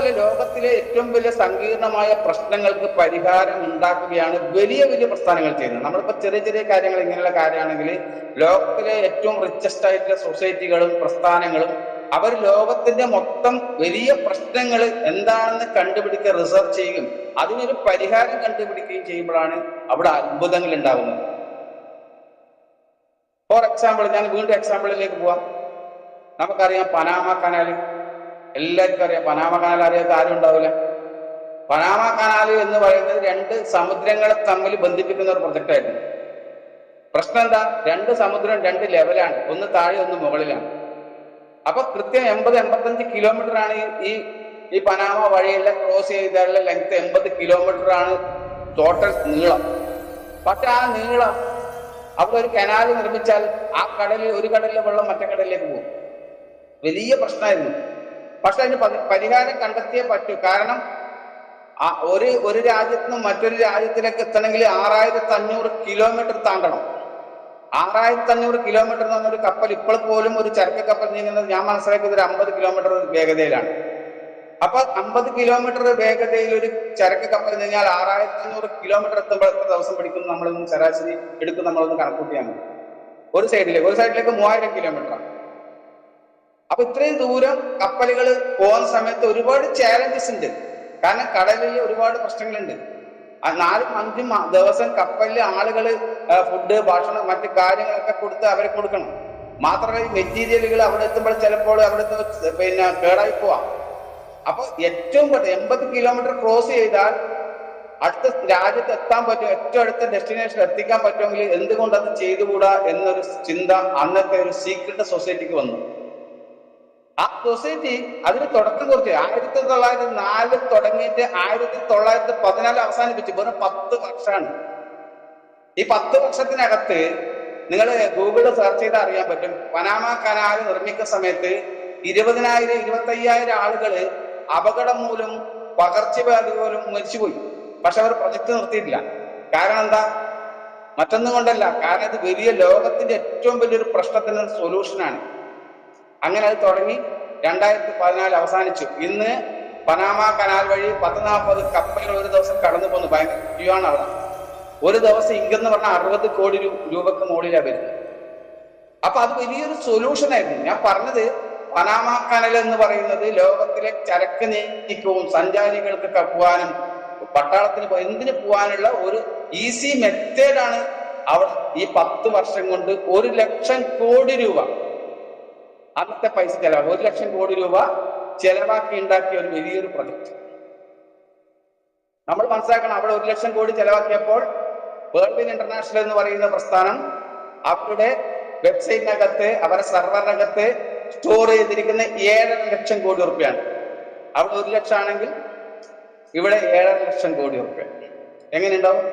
അതുപോലെ ലോകത്തിലെ ഏറ്റവും വലിയ സങ്കീർണമായ പ്രശ്നങ്ങൾക്ക് പരിഹാരം ഉണ്ടാക്കുകയാണ് വലിയ വലിയ പ്രസ്ഥാനങ്ങൾ ചെയ്യുന്നത്. നമ്മളിപ്പോൾ ചെറിയ ചെറിയ കാര്യങ്ങൾ ഇങ്ങനെയുള്ള കാര്യമാണെങ്കിൽ ലോകത്തിലെ ഏറ്റവും റിച്ചസ്റ്റ് ആയിട്ടുള്ള സൊസൈറ്റികളും പ്രസ്ഥാനങ്ങളും അവർ ലോകത്തിന്റെ മൊത്തം വലിയ പ്രശ്നങ്ങൾ എന്താണെന്ന് കണ്ടുപിടിക്കുക, റിസർച്ച് ചെയ്യുകയും അതിനൊരു പരിഹാരം കണ്ടുപിടിക്കുകയും ചെയ്യുമ്പോഴാണ് അവിടെ അത്ഭുതങ്ങൾ ഉണ്ടാകുന്നത്. ഫോർ എക്സാമ്പിൾ, ഞാൻ വീണ്ടും എക്സാമ്പിളിലേക്ക് പോവാം. നമുക്കറിയാം പനാമ കനാൽ, എല്ലാവർക്കും അറിയാം. പനാമ കനാൽ അറിയാത്ത ആരും ഉണ്ടാവില്ല. പനാമ കനാൽ എന്ന് പറയുന്നത് രണ്ട് സമുദ്രങ്ങളെ തമ്മിൽ ബന്ധിപ്പിക്കുന്ന ഒരു പ്രൊജക്റ്റായിരുന്നു. പ്രശ്നം എന്താ? രണ്ട് സമുദ്രം രണ്ട് ലെവലാണ്, ഒന്ന് താഴെ ഒന്ന് മുകളിലാണ്. അപ്പൊ കൃത്യം 80-85 കിലോമീറ്റർ ആണ് ഈ പനാമ വഴിയുള്ള ക്രോസ് ചെയ്താലുള്ള ലെങ്ത്. 80 കിലോമീറ്റർ ആണ് ടോട്ടൽ നീളം. പക്ഷെ ആ നീളം അവിടെ ഒരു കനാൽ നിർമ്മിച്ചാൽ ആ കടലിൽ ഒരു കടലിലെ വെള്ളം മറ്റേ കടലിലേക്ക് പോകും. വലിയ പ്രശ്നമായിരുന്നു. പക്ഷെ അതിന് പരിഹാരം കണ്ടെത്തിയേ പറ്റൂ. കാരണം ഒരു രാജ്യത്ത് നിന്നും മറ്റൊരു രാജ്യത്തിലേക്ക് എത്തണമെങ്കിൽ 6500 കിലോമീറ്റർ താണ്ടണം. 6500 കിലോമീറ്റർ എന്ന് പറഞ്ഞൊരു കപ്പൽ ഇപ്പോൾ പോലും ഒരു ചരക്ക് കപ്പൽ നീങ്ങുന്നത് ഞാൻ മനസ്സിലാക്കിയത് ഒരു 50 കിലോമീറ്റർ വേഗതയിലാണ്. അപ്പൊ 50 കിലോമീറ്റർ വേഗതയിൽ ഒരു ചരക്ക് കപ്പൽ നീങ്ങിയാൽ 6500 കിലോമീറ്റർ എത്തുമ്പോൾ എത്ര ദിവസം പിടിക്കും? നമ്മളൊന്ന് ശരാശരി എടുക്കും, നമ്മളൊന്ന് കണക്കൂട്ടിയാൽ മതി. ഒരു സൈഡിലേക്ക് 3000 കിലോമീറ്ററാണ്. അപ്പൊ ഇത്രയും ദൂരം കപ്പലുകൾ പോകുന്ന സമയത്ത് ഒരുപാട് ചാലഞ്ചസ് ഉണ്ട്. കാരണം കടലിൽ ഒരുപാട് പ്രശ്നങ്ങളുണ്ട്. 4-5 ദിവസം കപ്പലിൽ ആളുകൾ ഫുഡ്, ഭക്ഷണം, മറ്റു കാര്യങ്ങളൊക്കെ കൊടുത്ത് അവരെ കൊടുക്കണം. മാത്രമല്ല ഈ മെറ്റീരിയലുകൾ അവിടെ എത്തുമ്പോൾ ചിലപ്പോൾ അവിടുത്തെ കേടായി പോവാം. അപ്പൊ ഏറ്റവും 80 കിലോമീറ്റർ ക്രോസ് ചെയ്താൽ അടുത്ത രാജ്യത്ത് എത്താൻ പറ്റും, ഏറ്റവും അടുത്ത ഡെസ്റ്റിനേഷൻ എത്തിക്കാൻ പറ്റുമെങ്കിൽ എന്തുകൊണ്ട് അത് ചെയ്തുകൂടാ എന്നൊരു ചിന്ത അന്നത്തെ ഒരു സീക്രട്ട് സൊസൈറ്റിക്ക് വന്നു. ആ സൊസൈറ്റി അതിന് തുടക്കം കുറിച്ച് 1904 തുടങ്ങിയിട്ട് 1914 അവസാനിപ്പിച്ചു. വെറും 10 വർഷമാണ്. ഈ 10 വർഷത്തിനകത്ത് നിങ്ങൾ ഗൂഗിളിൽ സെർച്ച് ചെയ്താൽ അറിയാൻ പറ്റും. പനാമ കനാൽ നിർമ്മിക്കുന്ന സമയത്ത് 20,000-25,000 ആളുകൾ അപകടം മൂലം, പകർച്ചവ്യാധി പോലും മരിച്ചുപോയി. പക്ഷെ അവർ പ്രൊജക്ട് നിർത്തിയിട്ടില്ല. കാരണം എന്താ? മറ്റൊന്നും കൊണ്ടല്ല, കാരണം ഇത് വലിയ ലോകത്തിന്റെ ഏറ്റവും വലിയൊരു പ്രശ്നത്തിന് സൊല്യൂഷനാണ്. അങ്ങനെ അത് തുടങ്ങി 2014 അവസാനിച്ചു. ഇന്ന് പനാമ കനാൽ വഴി 140 കപ്പലുകൾ ഒരു ദിവസം കടന്നു പോകുന്നു. ഭയങ്കര ക്യൂ ആണ് അവിടെ. ഒരു ദിവസം ഇങ്കെന്ന് പറഞ്ഞാൽ 60 കോടി രൂപക്ക് മുകളിലാണ് വരുന്നത്. അപ്പൊ അത് വലിയൊരു സൊല്യൂഷൻ ആയിരുന്നു. ഞാൻ പറഞ്ഞത് പനാമ കനാൽ എന്ന് പറയുന്നത് ലോകത്തിലെ ചരക്ക് നീക്കവും സഞ്ചാരികൾക്ക് പോകാനും പട്ടാളത്തിന് എന്തിനു പോകാനുള്ള ഒരു ഈസി മെത്തേഡാണ്. അവിടെ ഈ 10 വർഷം കൊണ്ട് 1 ലക്ഷം കോടി രൂപ അന്നത്തെ പൈസ ചെലവ് 1 ലക്ഷം കോടി രൂപ ചെലവാക്കി ഉണ്ടാക്കിയ ഒരു വലിയൊരു പ്രൊജക്ട്. നമ്മൾ മനസ്സിലാക്കണം, അവിടെ 1 lakh crore ചെലവാക്കിയപ്പോൾ world win international എന്ന് പറയുന്ന പ്രസ്ഥാനം അവരുടെ വെബ്സൈറ്റിനകത്ത്, അവരുടെ സെർവറിനകത്ത് സ്റ്റോർ ചെയ്തിരിക്കുന്ന 7.5 ലക്ഷം കോടി റുപ്യാണ്. അവിടെ 1 ലക്ഷം ആണെങ്കിൽ ഇവിടെ 7.5 ലക്ഷം കോടി റുപ്യ. എങ്ങനെയുണ്ടാവും?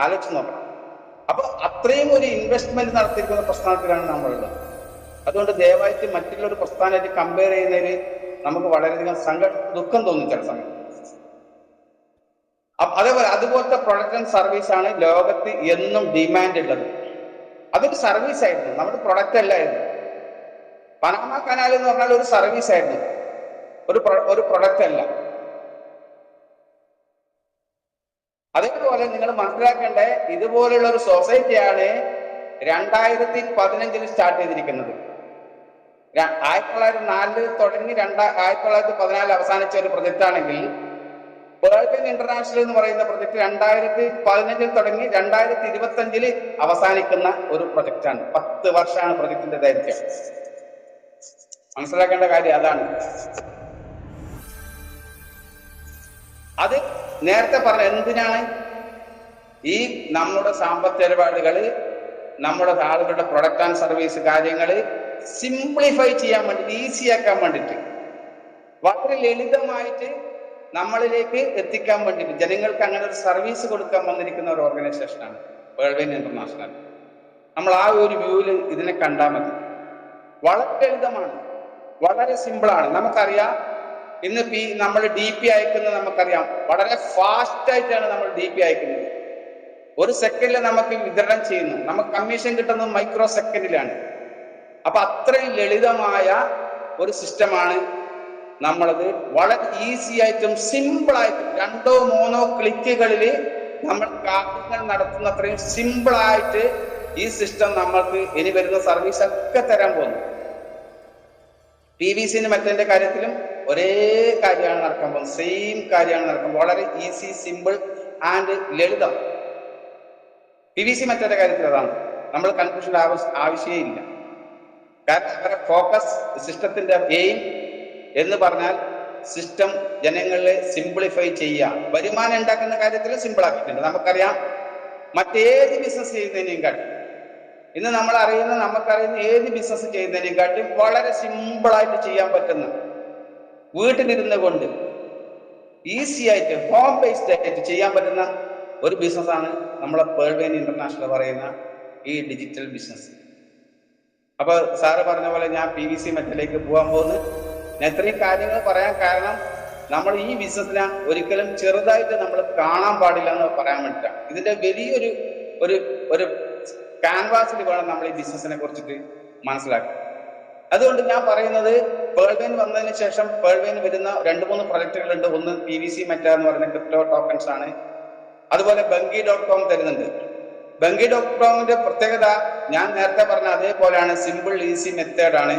ആലോചിച്ച് നോക്കണം. അപ്പൊ അത്രയും ഒരു ഇൻവെസ്റ്റ്മെന്റ് നടത്തിയിരിക്കുന്ന പ്രസ്ഥാനത്തിലാണ് നമ്മളുള്ളത്. അതുകൊണ്ട് ദയവായിട്ട് മറ്റുള്ള ഒരു പ്രസ്ഥാനമായിട്ട് കമ്പയർ ചെയ്യുന്നതിൽ നമുക്ക് വളരെയധികം ദുഃഖം തോന്നും ചില സമയത്ത്. അതുപോലത്തെ പ്രൊഡക്റ്റ് ആൻഡ് സർവീസ് ആണ് ലോകത്ത് എന്നും ഡിമാൻഡ് ഉള്ളത്. അതൊരു സർവീസ് ആയിരുന്നു, നമ്മുടെ പ്രൊഡക്റ്റ് അല്ലായിരുന്നു. പനാമ കനാൽ എന്ന് പറഞ്ഞാൽ ഒരു സർവീസ് ആയിരുന്നു, ഒരു പ്രൊഡക്റ്റ് അല്ല. അതേപോലെ നിങ്ങൾ മനസ്സിലാക്കേണ്ട, ഇതുപോലുള്ള ഒരു സൊസൈറ്റിയാണ് 2015 സ്റ്റാർട്ട് ചെയ്തിരിക്കുന്നത്. 1904 തുടങ്ങി 1914 അവസാനിച്ച ഒരു പ്രൊജക്റ്റ് ആണെങ്കിൽ വേൾഡ് വിൻ ഇന്റർനാഷണൽ എന്ന് പറയുന്ന പ്രൊജക്ട് 2015 തുടങ്ങി 2025 അവസാനിക്കുന്ന ഒരു പ്രൊജക്റ്റാണ്. 10 വർഷമാണ് പ്രൊജക്ടിന്റെ ദൈർഘ്യം. മനസ്സിലാക്കേണ്ട കാര്യം അതാണ്. അത് നേരത്തെ പറഞ്ഞ എന്തിനാണ്? ഈ നമ്മുടെ സാമ്പത്തിക ഇടപാടുകള്, നമ്മുടെ ആളുകളുടെ പ്രൊഡക്റ്റ് ആൻഡ് സർവീസ് കാര്യങ്ങൾ സിംപ്ലിഫൈ ചെയ്യാൻ വേണ്ടിട്ട്, ഈസിയാക്കാൻ വേണ്ടിട്ട്, വളരെ ലളിതമായിട്ട് നമ്മളിലേക്ക് എത്തിക്കാൻ വേണ്ടിട്ട്, ജനങ്ങൾക്ക് അങ്ങനെ ഒരു സർവീസ് കൊടുക്കാൻ വന്നിരിക്കുന്ന ഒരു ഓർഗനൈസേഷനാണ് വേൾഡ് വിൻ ഇന്റർനാഷണൽ. നമ്മൾ ആ ഒരു വ്യൂവിൽ ഇതിനെ കണ്ടാൽ മതി. വളരെ ലളിതമാണ്, വളരെ സിമ്പിളാണ്. നമുക്കറിയാം, ഇന്ന് നമ്മൾ DP അയക്കുന്നത് നമുക്കറിയാം, വളരെ ഫാസ്റ്റ് ആയിട്ടാണ് നമ്മൾ DP അയക്കുന്നത്. 1 സെക്കൻഡിൽ നമുക്ക് വിതരണം ചെയ്യുന്നു. നമുക്ക് കമ്മീഷൻ കിട്ടുന്നത് മൈക്രോ സെക്കൻഡിലാണ്. അപ്പൊ അത്രയും ലളിതമായ ഒരു സിസ്റ്റമാണ് നമ്മളത് വളരെ ഈസി ആയിട്ടും സിമ്പിളായിട്ടും 2-3 ക്ലിക്കുകളിൽ നമ്മൾ കാര്യങ്ങൾ നടത്തുന്നത്രയും സിമ്പിളായിട്ട് ഈ സിസ്റ്റം നമ്മൾക്ക് ഇനി വരുന്ന സർവീസ് ഒക്കെ തരാൻ പോകുന്നു. PVC മറ്റേ കാര്യത്തിലും ഒരേ കാര്യമാണ് നടക്കാൻ പോകുന്നത്, സെയിം കാര്യമാണ് നടക്കാൻ, വളരെ ഈസി, സിമ്പിൾ ആൻഡ് ലളിതം. PVC മറ്റേ കാര്യത്തിൽ അതാണ്, നമ്മൾ കൺഫ്യൂഷൻ്റെ ആവശ്യമേ ഇല്ല. കാരണം അവരുടെ ഫോക്കസ്, സിസ്റ്റത്തിന്റെ എയിം എന്ന് പറഞ്ഞാൽ സിസ്റ്റം ജനങ്ങളെ സിംപ്ലിഫൈ ചെയ്യുക. വരുമാനം ഉണ്ടാക്കുന്ന കാര്യത്തിൽ സിമ്പിൾ ആക്കിയിട്ടുണ്ട്. നമുക്കറിയാം മറ്റേത് ബിസിനസ് ചെയ്യുന്നതിനേയും കാട്ടി, ഇന്ന് നമുക്കറിയുന്ന ഏത് ബിസിനസ് ചെയ്യുന്നതിനേയും കാട്ടി വളരെ സിമ്പിളായിട്ട് ചെയ്യാൻ പറ്റുന്ന, വീട്ടിലിരുന്ന് കൊണ്ട് ഈസി ആയിട്ട് ഹോം ബേസ്ഡ് ആയിട്ട് ചെയ്യാൻ പറ്റുന്ന ഒരു ബിസിനസ്സാണ് നമ്മളെ പേൾ വെയിൻ ഇന്റർനാഷണൽ പറയുന്ന ഈ ഡിജിറ്റൽ ബിസിനസ്. അപ്പൊ സാറ് പറഞ്ഞ പോലെ ഞാൻ PVC മെറ്റലിലേക്ക് പോകാൻ പോകുന്നു. ഞാൻ ഇത്രയും കാര്യങ്ങൾ പറയാൻ കാരണം നമ്മൾ ഈ ബിസിനസ്സിനെ ഒരിക്കലും ചെറുതായിട്ട് നമ്മൾ കാണാൻ പാടില്ല എന്ന് പറയാൻ വേണ്ടിയിട്ടാണ്. ഇതിന്റെ വലിയൊരു ഒരു ഒരു ക്യാൻവാസിൽ വേണം നമ്മൾ ഈ ബിസിനസ്സിനെ കുറിച്ചിട്ട് മനസ്സിലാക്കാൻ. അതുകൊണ്ട് ഞാൻ പറയുന്നത്, പേൾ വെയിൻ വന്നതിന് ശേഷം പേൾ വെയിൻ വരുന്ന 2-3 പ്രൊജക്ടുകളുണ്ട്. ഒന്ന് PVC മെറ്റ എന്ന് പറയുന്ന ക്രിപ്റ്റോ ടോക്കൺസ് ആണ്. അതുപോലെ Bungi.com തരുന്നുണ്ട്. Bungi.comന്റെ പ്രത്യേകത ഞാൻ നേരത്തെ പറഞ്ഞ അതേപോലെയാണ്, സിമ്പിൾ ഈസി മെത്തേഡാണ്.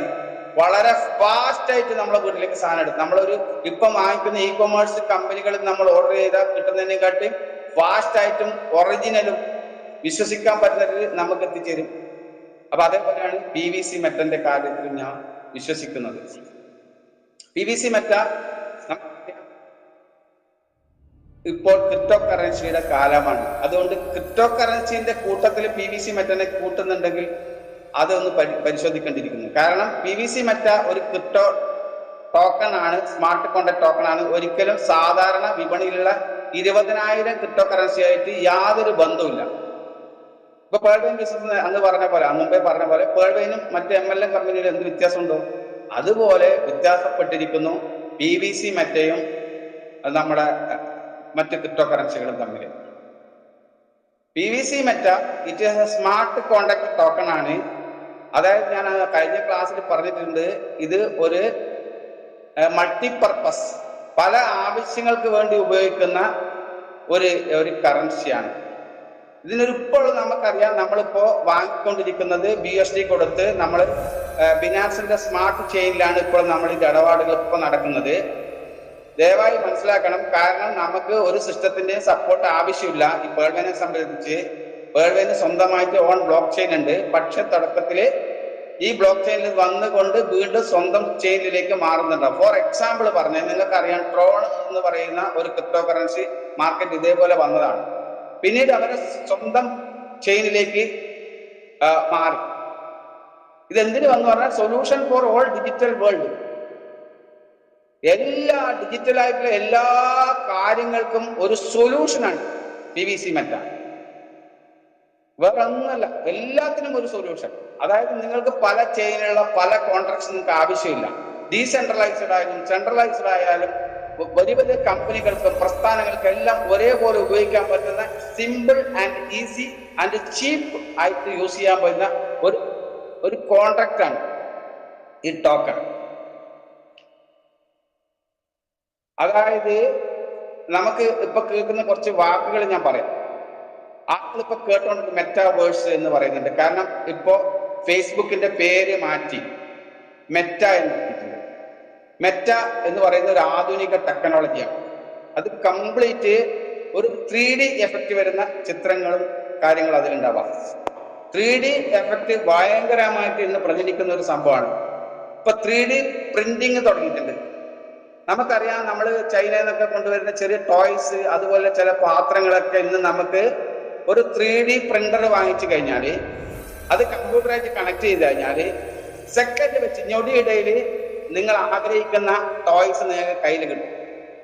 വളരെ ഫാസ്റ്റ് ആയിട്ട് നമ്മളെ വീട്ടിലേക്ക് സാധനം എടുക്കും. നമ്മളൊരു ഇപ്പം വാങ്ങിക്കുന്ന ഇ-കൊമേഴ്സ് കമ്പനികളിൽ നമ്മൾ ഓർഡർ ചെയ്താൽ കിട്ടുന്നതിനെക്കാട്ടും ഫാസ്റ്റ് ആയിട്ടും ഒറിജിനലും വിശ്വസിക്കാൻ പറ്റുന്നത് നമുക്ക് എത്തിച്ചേരും. അപ്പൊ അതേപോലെയാണ് PVC മെറ്റന്റെ കാര്യത്തിൽ ഞാൻ വിശ്വസിക്കുന്നത്. PVC മെറ്റ ഇപ്പോൾ ക്രിപ്റ്റോ കറൻസിയുടെ കാലമാണ്. അതുകൊണ്ട് ക്രിപ്റ്റോ കറൻസിന്റെ കൂട്ടത്തിൽ PVC മെറ്റനെ കൂട്ടുന്നുണ്ടെങ്കിൽ അതൊന്ന് പരിശോധിക്കേണ്ടിയിരിക്കുന്നു. കാരണം PVC മെറ്റ ഒരു ക്രിപ്റ്റോ ടോക്കൺ ആണ്, സ്മാർട്ട് കോൺട്രാക്ട് ടോക്കൺ ആണ്. ഒരിക്കലും സാധാരണ വിപണിയിലുള്ള 20,000 ക്രിപ്റ്റോ കറൻസി ആയിട്ട് യാതൊരു ബന്ധവുമില്ല. ഇപ്പൊ പേൾ വെയിൻ ബിസിനസ് മുമ്പേ പറഞ്ഞ പോലെ പേൾ വെയിനും മറ്റ് MLM കമ്പനിയിലും എന്ത് വ്യത്യാസമുണ്ടോ അതുപോലെ വ്യത്യാസപ്പെട്ടിരിക്കുന്നു PVC മെറ്റയും നമ്മുടെ മറ്റ് ക്രിപ്റ്റോ കറൻസികളും തമ്മിൽ. PVC Meta it is A smart contract token ആണ്. അതായത് ഞാൻ കഴിഞ്ഞ ക്ലാസ്സിൽ പറഞ്ഞിട്ടുണ്ട്, ഇത് ഒരു മൾട്ടിപർപ്പസ്, പല ആവശ്യങ്ങൾക്ക് വേണ്ടി ഉപയോഗിക്കുന്ന ഒരു കറൻസിയാണ്. ഇപ്പോൾ നമുക്കറിയാം, നമ്മളിപ്പോ വാങ്ങിക്കൊണ്ടിരിക്കുന്നത് BUSD കൊടുത്ത് നമ്മൾ ബിനാൻസിന്റെ സ്മാർട്ട് ചെയിനിലാണ് ഇപ്പോൾ നമ്മൾ ഈ ഇടപാടുകൾ ഇപ്പോൾ നടക്കുന്നത്. ദയവായി മനസ്സിലാക്കണം. കാരണം നമുക്ക് ഒരു സിസ്റ്റത്തിന്റെ സപ്പോർട്ട് ആവശ്യമില്ല. ഈ പേൾ വെയിനെ സംബന്ധിച്ച് പേൾ വെയിന് സ്വന്തമായിട്ട് ഓൺ ബ്ലോക്ക് ചെയിൻ ഉണ്ട്. പക്ഷെ തുടക്കത്തില് ഈ ബ്ലോക്ക് ചെയിനിൽ വന്നുകൊണ്ട് വീണ്ടും സ്വന്തം ചെയിനിലേക്ക് മാറുന്നുണ്ട്. ഫോർ എക്സാമ്പിൾ പറഞ്ഞാൽ നിങ്ങൾക്കറിയാം, ട്രോൺ എന്ന് പറയുന്ന ഒരു ക്രിപ്റ്റോ കറൻസി മാർക്കറ്റ് ഇതേപോലെ വന്നതാണ്. പിന്നീട് അവരെ സ്വന്തം ചെയിനിലേക്ക് മാറി. ഇതെന്തിനു വന്നു പറഞ്ഞാൽ solution for all digital world. എല്ലാ ഡിജിറ്റലായിട്ടുള്ള എല്ലാ കാര്യങ്ങൾക്കും ഒരു സൊല്യൂഷനാണ് PVC മെറ്റ. വേറെ ഒന്നുമല്ല, എല്ലാത്തിനും ഒരു സൊല്യൂഷൻ. അതായത് നിങ്ങൾക്ക് പല ചെയിനുള്ള പല കോൺട്രാക്ട്സ് നിങ്ങൾക്ക് ആവശ്യമില്ല. ഡീസെൻട്രലൈസ്ഡ് ആയാലും സെൻട്രലൈസ്ഡ് ആയാലും വലിയ വലിയ കമ്പനികൾക്കും പ്രസ്ഥാനങ്ങൾക്കും എല്ലാം ഒരേപോലെ ഉപയോഗിക്കാൻ പറ്റുന്ന സിമ്പിൾ ആൻഡ് ഈസി ആൻഡ് ചീപ്പ് ആയിട്ട് യൂസ് ചെയ്യാൻ പറ്റുന്ന ഒരു കോൺട്രാക്റ്റ് ആണ് ഈ ടോക്കൺ. അതായത് നമുക്ക് ഇപ്പൊ കേൾക്കുന്ന കുറച്ച് വാക്കുകൾ ഞാൻ പറയാം. ആളുകളിപ്പോ കേട്ടോണ്ട് മെറ്റാവേഴ്സ് എന്ന് പറയുന്നുണ്ട്. കാരണം ഇപ്പോ ഫേസ്ബുക്കിന്റെ പേര് മാറ്റി മെറ്റ എന്ന് പറഞ്ഞിട്ടുണ്ട്. മെറ്റ എന്ന് പറയുന്ന ഒരു ആധുനിക ടെക്നോളജിയാണ്. അത് കംപ്ലീറ്റ് ഒരു 3D എഫക്റ്റ് വരുന്ന ചിത്രങ്ങളും കാര്യങ്ങളും അതിലുണ്ടാവാം. 3D എഫക്റ്റ് ഭയങ്കരമായിട്ട് ഇന്ന് പ്രചരിക്കുന്ന ഒരു സംഭവമാണ്. ഇപ്പൊ 3D പ്രിന്റിങ് തുടങ്ങിയിട്ടുണ്ട്. നമുക്കറിയാം, നമ്മൾ ചൈനയിൽ നിന്നൊക്കെ കൊണ്ടുവരുന്ന ചെറിയ ടോയ്സ്, അതുപോലെ ചില പാത്രങ്ങളൊക്കെ ഇന്ന് നമുക്ക് ഒരു 3D പ്രിന്റർ വാങ്ങിച്ചു കഴിഞ്ഞാൽ അത് കമ്പ്യൂട്ടറായിട്ട് കണക്ട് ചെയ്ത് കഴിഞ്ഞാൽ സെക്കൻഡ് വെച്ച് ഞൊടിയിടയിൽ നിങ്ങൾ ആഗ്രഹിക്കുന്ന ടോയ്സ് നിങ്ങൾക്ക് കയ്യിൽ കിട്ടും.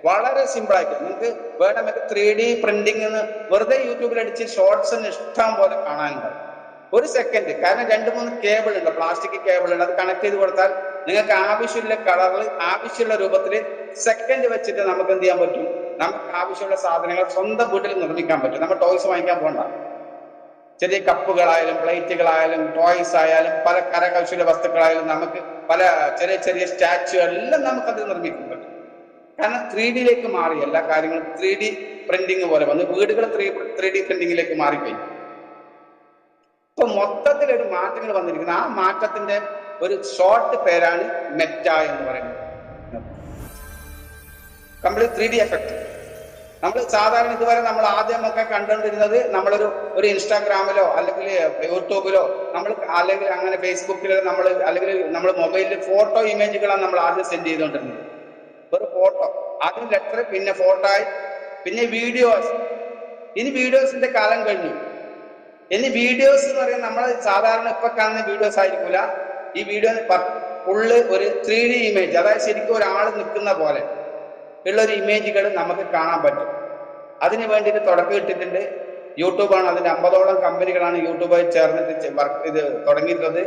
വളരെ സിമ്പിളായിട്ട് നിങ്ങൾക്ക് വേണമെങ്കിൽ 3D പ്രിന്റിംഗ് എന്ന് വെറുതെ യൂട്യൂബിൽ അടിച്ച് ഷോർട്സിന് ഇഷ്ടം പോലെ കാണാനുണ്ടാവും. ഒരു സെക്കൻഡ്, കാരണം 2-3 കേബിൾ ഉണ്ട്, പ്ലാസ്റ്റിക് കേബിൾ ഉണ്ട്. അത് കണക്ട് ചെയ്ത് കൊടുത്താൽ നിങ്ങൾക്ക് ആവശ്യമുള്ള കളറിൽ ആവശ്യമുള്ള രൂപത്തിൽ സെക്കൻഡ് വെച്ചിട്ട് നമുക്ക് എന്ത് ചെയ്യാൻ പറ്റും? നമുക്ക് ആവശ്യമുള്ള സാധനങ്ങൾ സ്വന്തം വീട്ടിൽ നിർമ്മിക്കാൻ പറ്റും. നമ്മൾ ടോയ്സ് വാങ്ങിക്കാൻ പോകണ്ട. ചെറിയ കപ്പുകളായാലും പ്ലേറ്റുകളായാലും ടോയ്സ് ആയാലും പല കരകൗശല വസ്തുക്കളായാലും നമുക്ക് പല ചെറിയ ചെറിയ സ്റ്റാച്ചു എല്ലാം നമുക്കത് നിർമ്മിക്കാൻ പറ്റും. കാരണം 3D മാറി എല്ലാ കാര്യങ്ങളും. 3D പ്രിന്റിങ് പോലെ വന്ന് വീടുകൾ 3D പ്രിന്റിങ്ങിലേക്ക് മാറിക്കഴിഞ്ഞു. ഇപ്പൊ മൊത്തത്തിലൊരു മാറ്റങ്ങൾ വന്നിരിക്കുന്നത്. ആ മാറ്റത്തിന്റെ ഒരു ഷോർട്ട് പേരാണ് മെറ്റ എന്ന് പറയുന്നത്. Complete 3D effect. നമ്മൾ സാധാരണ ഇതുവരെ നമ്മൾ ആദ്യമൊക്കെ കണ്ടുകൊണ്ടിരുന്നത് ഒരു ഇൻസ്റ്റാഗ്രാമിലോ അല്ലെങ്കിൽ യൂട്യൂബിലോ അല്ലെങ്കിൽ അങ്ങനെ ഫേസ്ബുക്കിലോ അല്ലെങ്കിൽ നമ്മൾ മൊബൈലിൽ ഫോട്ടോ ഇമേജുകളാണ് നമ്മൾ ആദ്യം സെൻഡ് ചെയ്തുകൊണ്ടിരുന്നത്. ഒരു ഫോട്ടോ, ആദ്യം ലെറ്റർ, പിന്നെ ഫോട്ടോ ആയി, പിന്നെ വീഡിയോസ്. ഇനി വീഡിയോസിന്റെ കാലം കഴിഞ്ഞു. ഇനി വീഡിയോസ് എന്ന് പറയുന്നത് നമ്മൾ സാധാരണ ഇപ്പൊ കാണുന്ന വീഡിയോസ് ആയിരിക്കില്ല. ഈ വീഡിയോ ഫുള്ള് ഒരു 3D ഇമേജ്, അതായത് ശരിക്കും ഒരാൾ നിൽക്കുന്ന പോലെ ഉള്ളൊരു ഇമേജുകൾ നമുക്ക് കാണാൻ പറ്റും. അതിന് വേണ്ടിയിട്ട് തുടക്കം ഇട്ടിട്ടുണ്ട്. യൂട്യൂബാണ്. അതിന്റെ 50ഓളം കമ്പനികളാണ് യൂട്യൂബായി ചേർന്നിട്ട് ഇത് തുടങ്ങിയിട്ടുള്ളത്.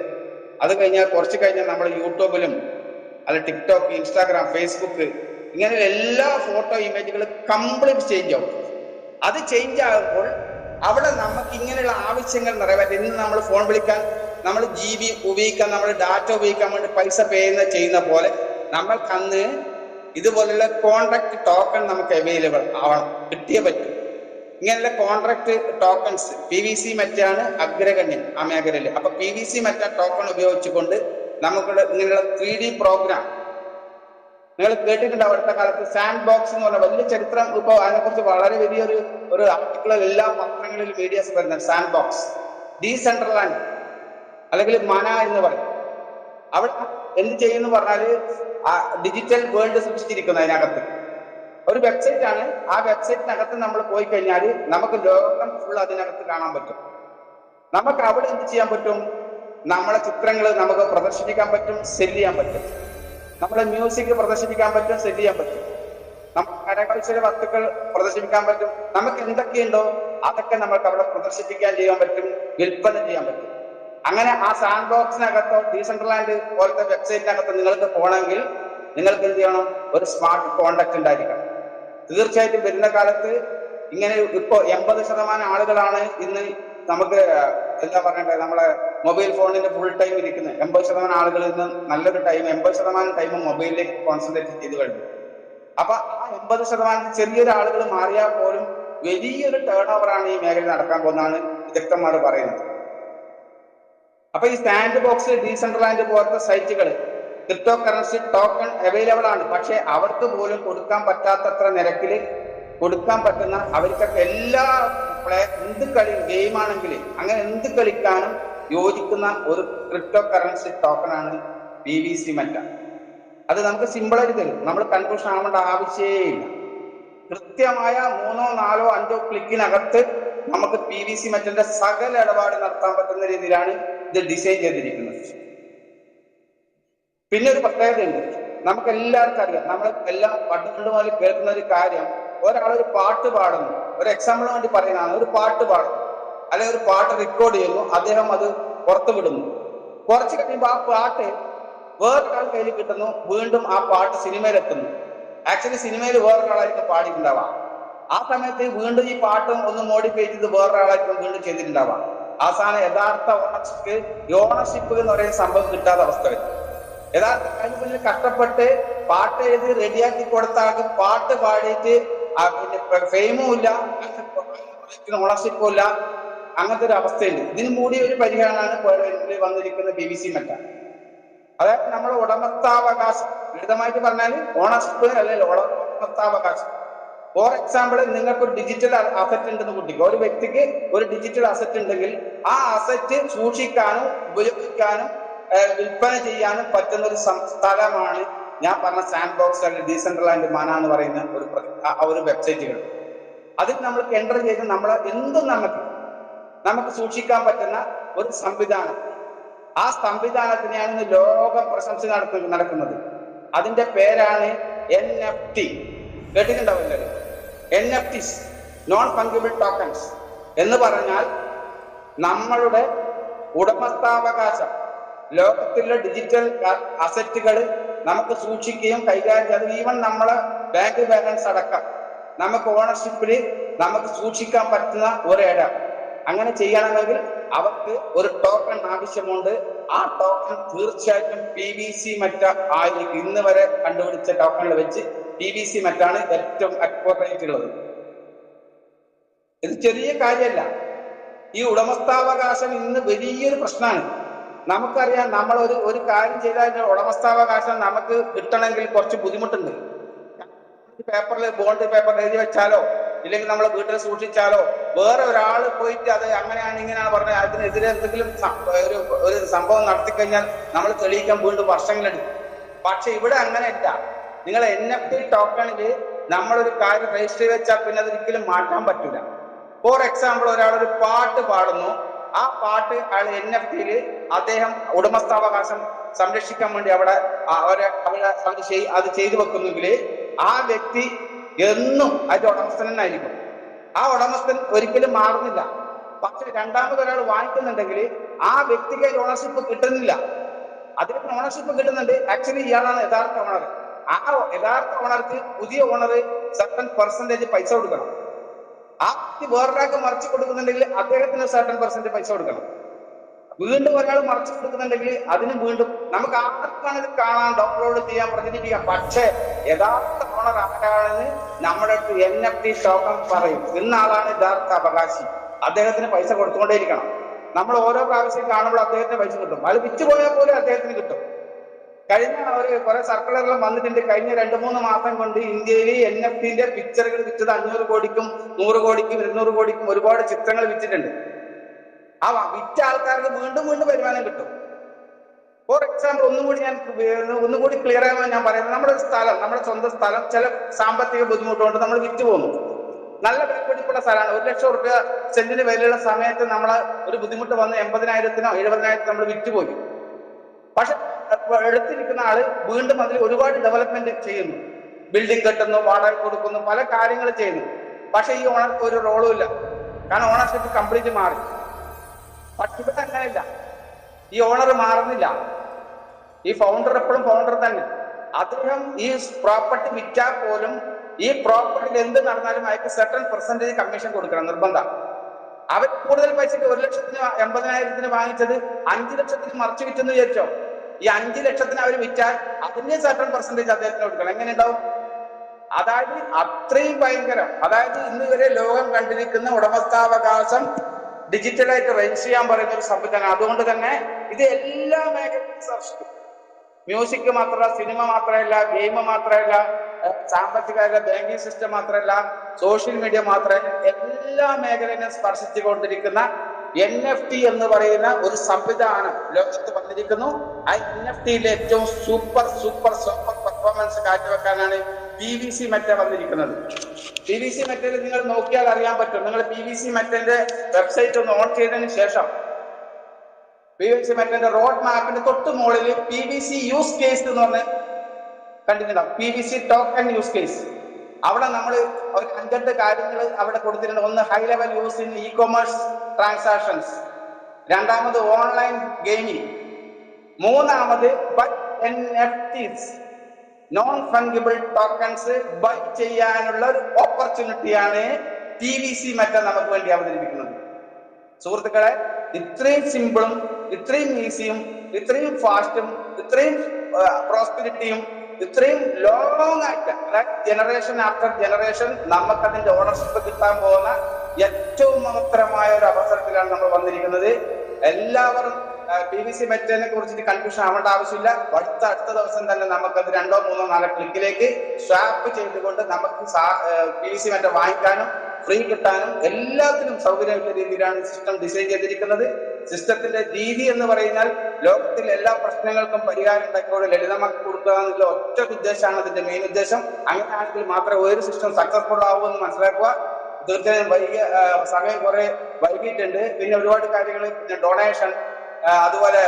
അത് കഴിഞ്ഞാൽ കുറച്ച് കഴിഞ്ഞാൽ നമ്മൾ യൂട്യൂബിലും അല്ല ടിക്ടോക്ക്, ഇൻസ്റ്റാഗ്രാം, ഫേസ്ബുക്ക്, ഇങ്ങനെ എല്ലാ ഫോട്ടോ ഇമേജുകളും കംപ്ലീറ്റ് ചേഞ്ച് ആവും. അത് ചേഞ്ച് ആകുമ്പോൾ അവിടെ നമുക്ക് ഇങ്ങനെയുള്ള ആവശ്യങ്ങൾ നിറവേറ്റാൻ, ഇന്ന് നമ്മൾ ഫോൺ വിളിക്കാൻ, നമ്മൾ GB ഉപയോഗിക്കാൻ, നമ്മൾ ഡാറ്റ ഉപയോഗിക്കാൻ വേണ്ടി പൈസ ചെയ്യുന്ന പോലെ നമ്മൾക്കന്ന് ഇതുപോലുള്ള കോൺട്രാക്ട് ടോക്കൺ നമുക്ക് അവൈലബിൾ ആവണം, കിട്ടിയേ പറ്റും. ഇങ്ങനെയുള്ള കോൺട്രാക്ട് ടോക്കൺസ് PVC മെറ്റയാണ് അഗ്രഗണ്യം ആ മേഖലയിൽ. അപ്പൊ PVC മെറ്റ ടോക്കൺ ഉപയോഗിച്ചുകൊണ്ട് നമുക്ക് ഇങ്ങനെയുള്ള 3D പ്രോഗ്രാം നിങ്ങൾ കേട്ടിട്ടുണ്ടാവും. അടുത്ത കാലത്ത് സാൻഡ് ബോക്സ് എന്ന് പറഞ്ഞ വലിയ ചരിത്രം, ഇപ്പോൾ അതിനെക്കുറിച്ച് വളരെ വലിയൊരു ആർട്ടിക്കിൾ എല്ലാ പത്രങ്ങളിലും മീഡിയാസ് വരുന്നത്. സാൻഡ് ബോക്സ്, ഡീസെൻട്രലാൻഡ് അല്ലെങ്കിൽ മന എന്ന് പറയും. അവിടെ എന്ത് ചെയ്യുന്നു പറഞ്ഞാല് ഡിജിറ്റൽ വേൾഡ് സൃഷ്ടിച്ചിരിക്കുന്നു. അതിനകത്ത് ഒരു വെബ്സൈറ്റ് ആണ്. ആ വെബ്സൈറ്റിനകത്ത് നമ്മൾ പോയി കഴിഞ്ഞാൽ നമുക്ക് ലോകം ഫുൾ അതിനകത്ത് കാണാൻ പറ്റും. നമുക്ക് അവിടെ എന്ത് ചെയ്യാൻ പറ്റും? നമ്മളെ ചിത്രങ്ങൾ നമുക്ക് പ്രദർശിപ്പിക്കാൻ പറ്റും, സെല് ചെയ്യാൻ പറ്റും. നമ്മുടെ മ്യൂസിക് പ്രദർശിപ്പിക്കാൻ പറ്റും, സെല് ചെയ്യാൻ പറ്റും. നമുക്ക് കരകൗശല വസ്തുക്കൾ പ്രദർശിപ്പിക്കാൻ പറ്റും. നമുക്ക് എന്തൊക്കെയുണ്ടോ അതൊക്കെ നമുക്ക് അവിടെ പ്രദർശിപ്പിക്കാൻ ചെയ്യാൻ പറ്റും, വിൽപ്പന ചെയ്യാൻ പറ്റും. അങ്ങനെ ആ സാൻഡ് ബോക്സിനകത്തോ ഡീസെൻട്രലാൻഡ് പോലത്തെ വെബ്സൈറ്റിനകത്തോ നിങ്ങൾക്ക് പോകണമെങ്കിൽ നിങ്ങൾക്ക് എന്ത് ചെയ്യണം? ഒരു സ്മാർട്ട് കോണ്ടാക്ട് ഉണ്ടായിരിക്കണം. തീർച്ചയായിട്ടും വരുന്ന കാലത്ത് ഇങ്ങനെ ഇപ്പോ 80% ആളുകളാണ് ഇന്ന് നമുക്ക് എന്താ പറയണ്ടത്, നമ്മളെ മൊബൈൽ ഫോണിന്റെ ഫുൾ ടൈം ഇരിക്കുന്നത്. 80% ആളുകൾ ഇന്ന് നല്ലൊരു ടൈം, 80% ടൈം മൊബൈലിലേക്ക് കോൺസെൻട്രേറ്റ് ചെയ്ത് കഴിഞ്ഞു. അപ്പൊ ആ 80% ചെറിയൊരു ആളുകൾ മാറിയാൽ പോലും വലിയൊരു ടേൺ ഓവറാണ് ഈ മേഖല നടക്കാൻ പോകുന്നതാണ് വിദഗ്ധന്മാർ പറയുന്നത്. അപ്പൊ ഈ സാൻഡ് ബോക്സ്, ഡീസെൻട്രലാൻഡ് പോലത്തെ സൈറ്റുകൾ ക്രിപ്റ്റോ കറൻസി ടോക്കൺ അവൈലബിൾ ആണ്. പക്ഷെ അവർക്ക് പോലും കൊടുക്കാൻ പറ്റാത്തത്ര നിരക്കിൽ കൊടുക്കാൻ പറ്റുന്ന, അവർക്കൊക്കെ എല്ലാ എന്ത് ഗെയിം ആണെങ്കിൽ അങ്ങനെ എന്ത് കളിക്കാനും യോജിക്കുന്ന ഒരു ക്രിപ്റ്റോ കറൻസി ടോക്കൺ ആണ് PVC മെറ്റ. അത് നമുക്ക് സിമ്പിളായിട്ട് തരും. നമ്മൾ കൺഫ്യൂഷൻ ആവേണ്ട ആവശ്യമേ ഇല്ല. കൃത്യമായ 3, 4, 5 ക്ലിക്കിനകത്ത് നമുക്ക് PVC മെറ്റന്റെ സകല ഇടപാട് നടത്താൻ പറ്റുന്ന രീതിയിലാണ് ഇത് ഡിസൈൻ ചെയ്തിരിക്കുന്നത്. പിന്നെ ഒരു പ്രത്യേകതയുണ്ട്. നമുക്ക് എല്ലാവർക്കും അറിയാം, നമ്മൾ എല്ലാം പണ്ടുകൊണ്ട് മുതൽ കേൾക്കുന്ന ഒരു കാര്യം, ഒരാളൊരു പാട്ട് പാടുന്നു. ഒരു എക്സാമ്പിളിന് വേണ്ടി പറയുന്നതാണ്. ഒരു പാട്ട് പാടുന്നു അല്ലെങ്കിൽ ഒരു പാട്ട് റെക്കോർഡ് ചെയ്യുന്നു, അദ്ദേഹം അത് പുറത്തു വിടുന്നു. കുറച്ച് കഴിയുമ്പോൾ ആ പാട്ട് വേറൊരാൾ കയ്യിൽ കിട്ടുന്നു, വീണ്ടും ആ പാട്ട് സിനിമയിലെത്തുന്നു. ആക്ച്വലി സിനിമയിൽ വേറൊരാളായിരിക്കും പാടിയിട്ടുണ്ടാവാം. ആ സമയത്ത് വീണ്ടും ഈ പാട്ടും ഒന്ന് മോഡിഫൈ ചെയ്ത് വേറൊരാളായിരിക്കും വീണ്ടും ചെയ്തിട്ടുണ്ടാവാം. അവസാനം യഥാർത്ഥ ഓണർഷിപ്പ് എന്ന് പറയുന്ന സംഭവം കിട്ടാത്ത അവസ്ഥ വരും. യഥാർത്ഥ അതിന് മുന്നിൽ കഷ്ടപ്പെട്ട് പാട്ട് എഴുതി റെഡിയാക്കി കൊടുത്ത ആൾക്ക് പാട്ട് പാടിയിട്ട് പിന്നെ ഫെയിമും ഇല്ല, ഓണർഷിപ്പും ഇല്ല, അങ്ങനത്തെ ഒരു അവസ്ഥയുണ്ട്. ഇതിന് കൂടി ഒരു പരിഹാരമാണ് വന്നിരിക്കുന്ന PVC മെറ്റ. അതായത് നമ്മുടെ ഉടമസ്ഥാവകാശം, ലളിതമായിട്ട് പറഞ്ഞാൽ ഓണർഷിപ്പ് അല്ലെങ്കിൽ ഉടമസ്ഥാവകാശം. ഫോർ എക്സാമ്പിൾ, നിങ്ങൾക്ക് ഒരു ഡിജിറ്റൽ അസറ്റ് ഉണ്ടെന്ന് കൂട്ടിക്കോ. ഒരു വ്യക്തിക്ക് ഒരു ഡിജിറ്റൽ അസറ്റ് ഉണ്ടെങ്കിൽ ആ അസറ്റ് സൂക്ഷിക്കാനും ഉപയോഗിക്കാനും വിൽപ്പന ചെയ്യാനും പറ്റുന്ന ഒരു സ്ഥലമാണ് ഞാൻ പറഞ്ഞ സാൻഡ് ബോക്സ് അല്ലെങ്കിൽ ഡീസെൻട്രലാൻഡ് മന എന്ന് പറയുന്ന ഒരു വെബ്സൈറ്റുകൾ. അതിൽ നമ്മൾക്ക് എൻ്റർ ചെയ്ത് നമ്മളെ എന്തും നമുക്ക് സൂക്ഷിക്കാൻ പറ്റുന്ന ഒരു സംവിധാനം. ആ സംവിധാനത്തിനെയാണ് ഇന്ന് ലോകം പ്രശംസ നടക്കുന്നത്. അതിന്റെ പേരാണ് NFT. കേട്ടിട്ടുണ്ടാവില്ല? NFTs, non fungible tokens എന്ന് പറഞ്ഞാൽ നമ്മളുടെ ഉടമസ്ഥാവകാശം, ലോകത്തിലെ ഡിജിറ്റൽ അസറ്റുകൾ നമുക്ക് സൂക്ഷിക്കുകയും കൈകാര്യം ചെയ്ത്, ഈവൻ നമ്മളെ ബാങ്ക് ബാലൻസ് അടക്കം നമുക്ക് ഓണർഷിപ്പിൽ നമുക്ക് സൂക്ഷിക്കാൻ പറ്റുന്ന ഒരിടം. അങ്ങനെ ചെയ്യണമെങ്കിൽ അവർക്ക് ഒരു ടോക്കൺ ആവശ്യമുണ്ട്. ആ ടോക്കൺ തീർച്ചയായിട്ടും PVC മെറ്റ ആയിരിക്കും. ഇന്ന് വരെ കണ്ടുപിടിച്ച ടോക്കണിൽ വെച്ച് PVC മെറ്റാണ് ഏറ്റവും അക്യുറേറ്റ് ഉള്ളത്. ഇത് ചെറിയ കാര്യമല്ല. ഈ ഉടമസ്ഥാവകാശം ഇന്ന് വലിയൊരു പ്രശ്നമാണ്. നമുക്കറിയാം, നമ്മൾ ഒരു കാര്യം ചെയ്താൽ ഉടമസ്ഥാവകാശം നമുക്ക് കിട്ടണമെങ്കിൽ കുറച്ച് ബുദ്ധിമുട്ടുണ്ട്. പേപ്പറിൽ ബോണ്ട് പേപ്പറിൽ എഴുതി വെച്ചാലോ ഇല്ലെങ്കിൽ നമ്മളെ വീട്ടിൽ സൂക്ഷിച്ചാലോ വേറെ ഒരാൾ പോയിട്ട് അത് അങ്ങനെയാണ് ഇങ്ങനെയാണ് പറഞ്ഞാൽ അതിനെതിരെ എന്തെങ്കിലും ഒരു സംഭവം നടത്തിക്കഴിഞ്ഞാൽ നമ്മൾ തെളിയിക്കാൻ വീണ്ടും വർഷങ്ങളെടുക്കും. പക്ഷെ ഇവിടെ അങ്ങനെയല്ല. നിങ്ങൾ NFT ടോക്കണിൽ നമ്മളൊരു കാര്യം രജിസ്റ്റർ ചെയ്ത് വെച്ചാൽ പിന്നെ അതൊരിക്കലും മാറ്റാൻ പറ്റില്ല. ഫോർ എക്സാമ്പിൾ, ഒരാളൊരു പാട്ട് പാടുന്നു. ആ പാട്ട് അയാൾ NFT അദ്ദേഹം ഉടമസ്ഥാവകാശം സംരക്ഷിക്കാൻ വേണ്ടി അത് ചെയ്തു വെക്കുന്നെങ്കിൽ ആ വ്യക്തി എന്നും അതിന്റെ ഉടമസ്ഥൻ തന്നെയായിരിക്കും. ആ ഉടമസ്ഥൻ ഒരിക്കലും മാറുന്നില്ല. പക്ഷെ രണ്ടാമത് ഒരാൾ വാങ്ങിക്കുന്നുണ്ടെങ്കിൽ ആ വ്യക്തിക്ക് അതിന്റെ ഓണർഷിപ്പ് കിട്ടുന്നില്ല. അദ്ദേഹത്തിന് ഓണർഷിപ്പ് കിട്ടുന്നുണ്ട്. ആക്ച്വലി ഇയാളാണ് യഥാർത്ഥ ഓണർ. ആ യഥാർത്ഥ ഓണർക്ക് പുതിയ ഓണർ സർട്ടൻ പെർസെന്റേജ് പൈസ കൊടുക്കണം. ആ വേറൊരാൾക്ക് മറിച്ച് കൊടുക്കുന്നുണ്ടെങ്കിൽ അദ്ദേഹത്തിന് സർട്ടൻ പെർസെന്റ് പൈസ കൊടുക്കണം. വീണ്ടും ഒരാൾ മറിച്ച് കൊടുക്കുന്നുണ്ടെങ്കിൽ അതിന് വീണ്ടും നമുക്ക് ആർക്കാണ് ഇത് കാണാൻ, ഡൗൺലോഡ് ചെയ്യാൻ, പ്രചരിപ്പിക്കാം. പക്ഷേ യഥാർത്ഥ ഓണർ ആരാണെന്ന് നമ്മുടെ NFT ടോക്കൺ പറയും. ഇന്നാളാണ് യഥാർത്ഥ അവകാശി. അദ്ദേഹത്തിന് പൈസ കൊടുത്തുകൊണ്ടേയിരിക്കണം. നമ്മൾ ഓരോ പ്രാവശ്യം കാണുമ്പോൾ അദ്ദേഹത്തിന് പൈസ കിട്ടും. അത് വിറ്റുപോയാൽ പോലും അദ്ദേഹത്തിന് കിട്ടും. കഴിഞ്ഞ കുറെ സർക്കുലറുകൾ വന്നിട്ടുണ്ട്. കഴിഞ്ഞ 2-3 മാസം കൊണ്ട് ഇന്ത്യയിൽ NFT പിക്ചറുകൾ വിറ്റത് 500 കോടിക്കും 100 കോടിക്കും 200 കോടിക്കും ഒരുപാട് ചിത്രങ്ങൾ വിറ്റിട്ടുണ്ട്. ആ വിറ്റ ആൾക്കാർക്ക് വീണ്ടും വീണ്ടും വരുമാനം കിട്ടും. ഫോർ എക്സാമ്പിൾ, ഒന്നുകൂടി ക്ലിയർ ആകാൻ ഞാൻ പറയുന്നത്, നമ്മുടെ സ്വന്തം സ്ഥലം ചില സാമ്പത്തിക ബുദ്ധിമുട്ടുകൊണ്ട് നമ്മൾ വിറ്റ് പോകുന്നു. നല്ല വിലപിടിപ്പുള്ള സ്ഥലമാണ്. 1 ലക്ഷം റുപ്യ സെന്റിന് വിലയുള്ള സമയത്ത് നമ്മളെ ഒരു ബുദ്ധിമുട്ട് വന്ന് 80,000-നോ 70,000 നമ്മൾ വിറ്റുപോയി. പക്ഷെ എടുത്തിരിക്കുന്ന ആള് വീണ്ടും അതിൽ ഒരുപാട് ഡെവലപ്മെന്റ് ചെയ്യുന്നു. ബിൽഡിംഗ് കെട്ടുന്നു, വാടക കൊടുക്കുന്നു, പല കാര്യങ്ങൾ ചെയ്യുന്നു. പക്ഷെ ഈ ഓണർക്ക് ഒരു റോളും ഇല്ല. കാരണം ഓണർഷിപ്പ് കംപ്ലീറ്റ് മാറി. പക്ഷെ ഇവിടെ അങ്ങനെയില്ല. ഈ ഓണർ മാറുന്നില്ല. ഈ ഫൗണ്ടർ എപ്പോഴും ഫൗണ്ടർ തന്നെ. അദ്ദേഹം ഈ പ്രോപ്പർട്ടി വിറ്റാൽ പോലും ഈ പ്രോപ്പർട്ടിയിൽ എന്ത് നടന്നാലും അയാൾക്ക് സർട്ടൻ പെർസെന്റേജ് കമ്മീഷൻ കൊടുക്കണം, നിർബന്ധം. അവർ കൂടുതൽ പൈസക്ക് 1,80,000 വാങ്ങിച്ചത് 5 ലക്ഷത്തിന് മറിച്ച് വിറ്റെന്ന് വിചാരിച്ചോ. ഈ 5 ലക്ഷത്തിന് അവർ വിറ്റാൽ അതിന്റെ സർട്ടൻ പെർസെന്റേജ് അദ്ദേഹത്തിന് കൊടുക്കണം. എങ്ങനെ ഉണ്ടാവും? അതായത് അത്രയും ഭയങ്കരം. അതായത് ഇന്ന് വരെ ലോകം കണ്ടിരിക്കുന്ന ഉടമസ്ഥാവകാശം ഡിജിറ്റലായിട്ട് രജിസ്റ്റർ ചെയ്യാൻ പറയുന്ന ഒരു സംവിധാനം. അതുകൊണ്ട് തന്നെ ഇത് എല്ലാ മേഖലയിലും സ്പർശിക്കും. മ്യൂസിക് മാത്രമല്ല, സിനിമ മാത്രമല്ല, ഗെയിം മാത്രമല്ല, സാമ്പത്തിക ബാങ്കിങ് സിസ്റ്റം മാത്രമല്ല, സോഷ്യൽ മീഡിയ മാത്രമല്ല, എല്ലാ മേഖലയിലും സ്പർശിച്ചുകൊണ്ടിരിക്കുന്ന NFT എന്ന് പറയുന്ന ഒരു സംവിധാനം ലോകത്ത് വന്നിരിക്കുന്നു. ആ NFTയിലെ ഏറ്റവും സൂപ്പർ പെർഫോമൻസ് കാഴ്ചവെക്കാനാണ് PVC മെറ്റ വന്നിരിക്കുന്നത്. PVC മെറ്റയിൽ നിങ്ങൾ നോക്കിയാൽ അറിയാൻ പറ്റും. നിങ്ങൾ PVC മെറ്റന്റെ വെബ്സൈറ്റ് ഒന്ന് ഓൺ ചെയ്തതിന് ശേഷം PVC മെറ്റന്റെ റോഡ് മാപ്പിന്റെ തൊട്ട് മുകളിൽ PVC യൂസ് കേസ് എന്ന് പറഞ്ഞ് കണ്ടിട്ടുണ്ടാവും. PVC token use case. അവിടെ നമ്മൾ ഒരു 5-8 കാര്യങ്ങൾ അവിടെ കൊടുത്തിട്ടുണ്ട്. ഒന്ന്, high level use in e-commerce transactions. രണ്ടാമത്, ഓൺലൈൻ ഗെയിമിംഗ്. മൂന്നാമത്, buy NFTs, non fungible tokens buy ചെയ്യാനുള്ള ഒരു ഓപ്പർച്യൂണിറ്റിയാണ് PVC മെറ്റ നമുക്ക് വേണ്ടി അവതരിപ്പിക്കുന്നത്. സുഹൃത്തുക്കളെ, ഇത്രയും സിമ്പിളും ഇത്രയും ഈസിയും ഇത്രയും ഫാസ്റ്റും ഇത്രയും പ്രോസ്പെരിറ്റിയും ഇത്രയും ലോങ് ആയിട്ട്, അതായത് ജനറേഷൻ ആഫ്റ്റർ ജനറേഷൻ നമുക്കതിന്റെ ഓണർഷിപ്പ് കിട്ടാൻ പോകുന്ന ഏറ്റവും മഹത്തരമായ ഒരു അവസരത്തിലാണ് നമ്മൾ വന്നിരിക്കുന്നത്. എല്ലാവരും PVC മെറ്റനെ കുറിച്ചിട്ട് കൺഫ്യൂഷൻ ആവേണ്ട ആവശ്യമില്ല. അടുത്ത ദിവസം തന്നെ നമുക്കത് 2, 3, 4 ക്ലിക്കിലേക്ക് സ്വാപ്പ് ചെയ്തുകൊണ്ട് നമുക്ക് PVC മെറ്റ വാങ്ങിക്കാനും ഫ്രീ കിട്ടാനും എല്ലാത്തിനും സൗകര്യമുള്ള രീതിയിലാണ് സിസ്റ്റം ഡിസൈൻ ചെയ്തിരിക്കുന്നത്. സിസ്റ്റത്തിന്റെ രീതി എന്ന് പറയുന്നാൽ ലോകത്തിലെ എല്ലാ പ്രശ്നങ്ങൾക്കും പരിഹാരം ഉണ്ടാക്കിയോടെ ലളിതമാക്കി കൊടുക്കുക എന്നുള്ള ഒറ്റ ഉദ്ദേശമാണ് അതിന്റെ മെയിൻ ഉദ്ദേശം. അങ്ങനെയാണെങ്കിൽ മാത്രമേ ഒരു സിസ്റ്റം സക്സസ്ഫുൾ ആവുമെന്ന് മനസ്സിലാക്കുക. തീർച്ചയായും സമയം കുറെ വൈകിട്ടുണ്ട്. പിന്നെ ഒരുപാട് കാര്യങ്ങൾ, പിന്നെ ഡൊണേഷൻ, അതുപോലെ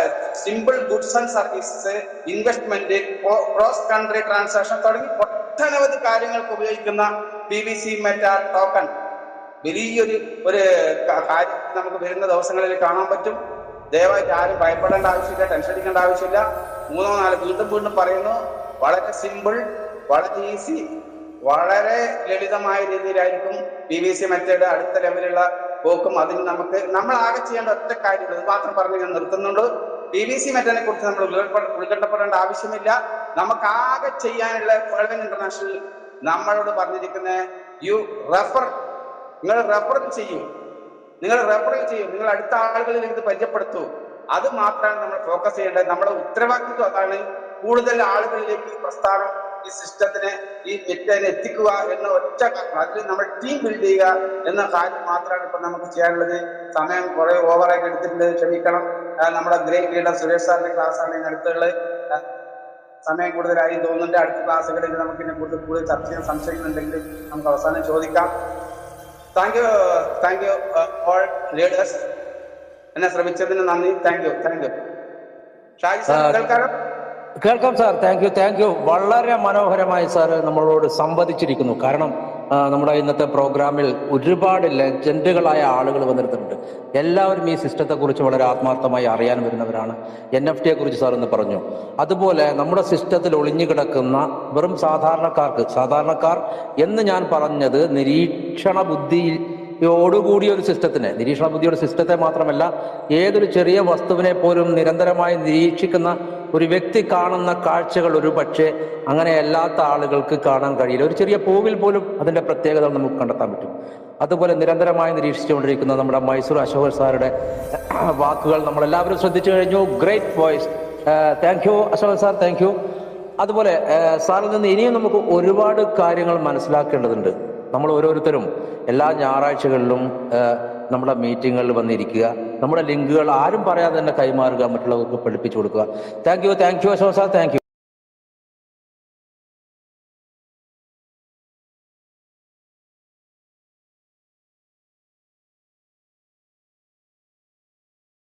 simple goods and services, investment, cross country transaction തുടങ്ങി ഒട്ടനവധി കാര്യങ്ങൾക്ക് ഉപയോഗിക്കുന്ന PVC മെറ്റ ടോക്കൺ വലിയൊരു കാര്യം നമുക്ക് വരുന്ന ദിവസങ്ങളിൽ കാണാൻ പറ്റും. ദയവായിട്ട് ആരും ഭയപ്പെടേണ്ട ആവശ്യമില്ല, ടെൻഷൻ അടിക്കേണ്ട ആവശ്യമില്ല. 3, 4 വീണ്ടും പറയുന്നു, വളരെ സിമ്പിൾ, വളരെ ഈസി, വളരെ ലളിതമായ രീതിയിലായിരിക്കും PVC മെറ്റയുടെ അടുത്ത ലെവലുള്ള പോക്കും അതിന് നമ്മൾ ആകെ ചെയ്യേണ്ട ഒറ്റ കാര്യങ്ങൾ ഇത് മാത്രം പറഞ്ഞ് ഞാൻ നിർത്തുന്നുണ്ട്. BBC മെറ്റനെ കുറിച്ച് നമ്മൾ ഉത്കണ്ഠപ്പെടേണ്ട ആവശ്യമില്ല. നമുക്ക് ആകെ ചെയ്യാനുള്ള ഫോളോവിൻ ഇന്റർനാഷണൽ നമ്മളോട് പറഞ്ഞിരിക്കുന്ന നിങ്ങൾ റെഫർ ചെയ്യൂ, നിങ്ങൾ അടുത്ത ആളുകളിൽ ഇത് പരിചയപ്പെടുത്തൂ. അത് മാത്രമാണ് നമ്മൾ ഫോക്കസ് ചെയ്യേണ്ടത്. നമ്മുടെ ഉത്തരവാദിത്വം അതാണ്. കൂടുതൽ ആളുകളിലേക്ക് ഈ പ്രസ്ഥാനം, ഈ സിസ്റ്റത്തിനെ, ഈ മെറ്റനെ എത്തിക്കുക എന്ന ഒറ്റ അതിൽ നമ്മൾ ടീം ബിൽഡ് ചെയ്യുക എന്ന കാര്യം മാത്രമാണ് ഇപ്പൊ നമുക്ക് ചെയ്യാനുള്ളത്. സമയം കുറെ ഓവറായിട്ട് എടുത്തിട്ടുണ്ട്, ക്ഷമിക്കണം. നമ്മുടെ ഗ്രേറ്റ് ലീഡർ സുരേഷ് സാറിന്റെ ക്ലാസ് ആണ് അടുത്തുള്ളത്. സമയം കൂടുതലായി തോന്നുന്നുണ്ട്. അടുത്ത ക്ലാസ്സുകളിൽ നമുക്ക് ഇതിനെ കൂടുതൽ ചർച്ച ചെയ്യാൻ സംശയങ്ങളുണ്ടെങ്കിൽ നമുക്ക് അവസാനം ചോദിക്കാം. Thank you all leaders. എന്നെ ശ്രമിച്ചതിന് നന്ദി. Thank you. ഷാജി സാർ കേൾക്കാറോ? കേൾക്കാം സാർ. Thank you. വളരെ മനോഹരമായി സാർ നമ്മളോട് സംവദിച്ചിരിക്കുന്നു. കാരണം നമ്മുടെ ഇന്നത്തെ പ്രോഗ്രാമിൽ ഒരുപാട് ലെജൻഡുകളായ ആളുകൾ വന്നിരുന്നുണ്ട്. എല്ലാവരും ഈ സിസ്റ്റത്തെ കുറിച്ച് വളരെ ആത്മാർത്ഥമായി അറിയാൻ വരുന്നവരാണ്. NFT കുറിച്ച് സാർ എന്ന് പറഞ്ഞു. അതുപോലെ നമ്മുടെ സിസ്റ്റത്തിൽ ഒളിഞ്ഞു കിടക്കുന്ന വെറും സാധാരണക്കാർ എന്ന് ഞാൻ പറഞ്ഞത് നിരീക്ഷണ ബുദ്ധിയോടുകൂടിയ ഒരു സിസ്റ്റത്തിനെ, നിരീക്ഷണ ബുദ്ധിയുടെ സിസ്റ്റത്തെ മാത്രമല്ല, ഏതൊരു ചെറിയ വസ്തുവിനെ പോലും നിരന്തരമായി നിരീക്ഷിക്കുന്ന ഒരു വ്യക്തി കാണുന്ന കാഴ്ചകൾ ഒരു പക്ഷേ അങ്ങനെ അല്ലാത്ത ആളുകൾക്ക് കാണാൻ കഴിയില്ല. ഒരു ചെറിയ പൂവിൽ പോലും അതിന്റെ പ്രത്യേകത നമുക്ക് കണ്ടെത്താൻ പറ്റും. അതുപോലെ നിരന്തരമായി നിരീക്ഷിച്ചുകൊണ്ടിരിക്കുന്ന നമ്മുടെ മൈസൂർ അശോകൻ സാറുടെ വാക്കുകൾ നമ്മളെല്ലാവരും ശ്രദ്ധിച്ചു കഴിഞ്ഞു. Great voice. Thank you Ashokan sir, thank you. അതുപോലെ സാറിൽ നിന്ന് ഇനിയും നമുക്ക് ഒരുപാട് കാര്യങ്ങൾ മനസ്സിലാക്കേണ്ടതുണ്ട്. നമ്മൾ ഓരോരുത്തരും എല്ലാ ഞായറാഴ്ചകളിലും നമ്മുടെ മീറ്റിങ്ങുകളിൽ വന്നിരിക്കുക, നമ്മുടെ ലിങ്കുകൾ ആരും പറയാതെ തന്നെ കൈമാറുക, മറ്റുള്ളവർക്ക് പഠിപ്പിച്ചു കൊടുക്കുക. Thank you Ashokan sir, thank you.